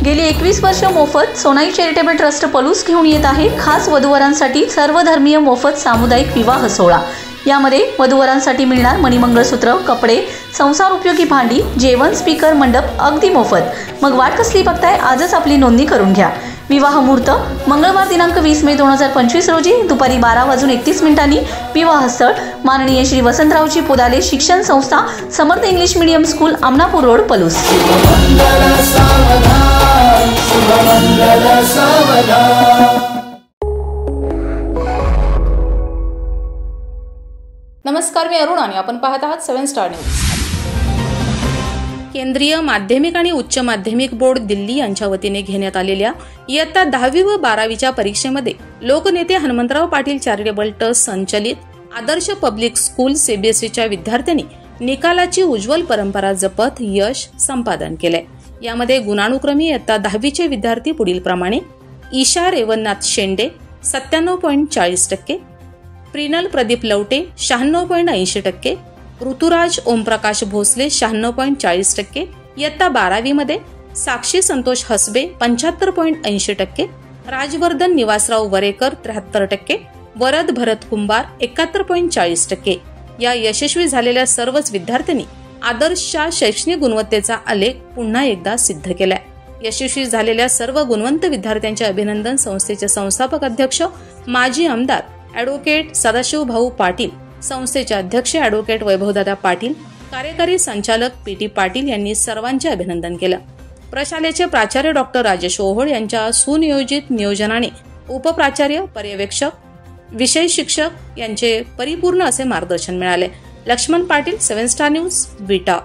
गेली 21 वर्ष मोफत सोनाई चॅरिटेबल ट्रस्ट पलूस घेऊन येत आहे खास वधूवरांसाठी सर्वधर्मीय मोफत सामुदायिक विवाह सोहळा। यामध्ये वधूवरांसाठी मिळणार मणिमंगळसूत्र, कपडे, संसार उपयोगी भांडी, जेवण, स्पीकर, मंडप अगदी मोफत। मग वाट कसली बघताय? आजच आपली नोंदणी करून घ्या। विवाह मुहूर्त मंगळवार दिनांक 20 मे 2025 रोजी दुपारी 12:31 विवाहस्थळ माननीय श्री वसंतरावजी पोदाले शिक्षण संस्था, Samarth English medium school, Amnapur road, Palus. नमस्कार, मी अरुण आणि आपण पाहत आहात 7 स्टार न्यूज। केंद्रीय माध्यमिक आणि उच्च माध्यमिक बोर्ड दिल्ली यांच्या वतीने घेण्यात आलेल्या इयत्ता 10वी व 12वीच्या परीक्षेमध्ये लोकनेते हनुमंतराव पाटील चॅरिटेबल ट्रस्ट संचलित आदर्श पब्लिक स्कूल सीबीएसईच्या विद्यार्थ्यांनी निकालाची उज्ज्वल परंपरा जपत यश संपादन केले। यामध्ये गुणानुक्रमी इयत्ता 10वीचे विद्यार्थी पुढील प्रमाणे: ईशा रेवन्नाथ शेंडे 97.40%, प्रिनल प्रदीप लवटे 96.80%, ऋतुराज ओमप्रकाश भोसले 96.40%, इयत्ता 12वी मध्ये साक्षी संतोष हसबे 75.80%, राजवर्धन निवासराव वरेकर 73%, वरद भरत कुंभार 71.40%। या यशस्वी झालेल्या सर्वच विद्यार्थ्यांनी आदर्शच्या शैक्षणिक गुणवत्तेचा आलेख पुन्हा एकदा सिद्ध केलाय। यशस्वी झालेल्या सर्व गुणवंत विद्यार्थ्यांचे अभिनंदन संस्थेचे संस्थापक अध्यक्ष, माजी आमदार ॲडव्होकेट सदाशिव भाऊ पाटील, संस्थेचे अध्यक्ष ॲडव्होकेट वैभवदादा पाटील, कार्यकारी संचालक पीटी पाटील यांनी सर्वांचे अभिनंदन केलं। प्रशालेचे प्राचार्य डॉक्टर राजेश ओहोळ यांच्या सुनियोजित नियोजनाने उपप्राचार्य, पर्यवेक्षक, विषय शिक्षक यांचे परिपूर्ण असे मार्गदर्शन मिळाले। लक्ष्मण पाटील, 7 स्टार न्यूज, विटा।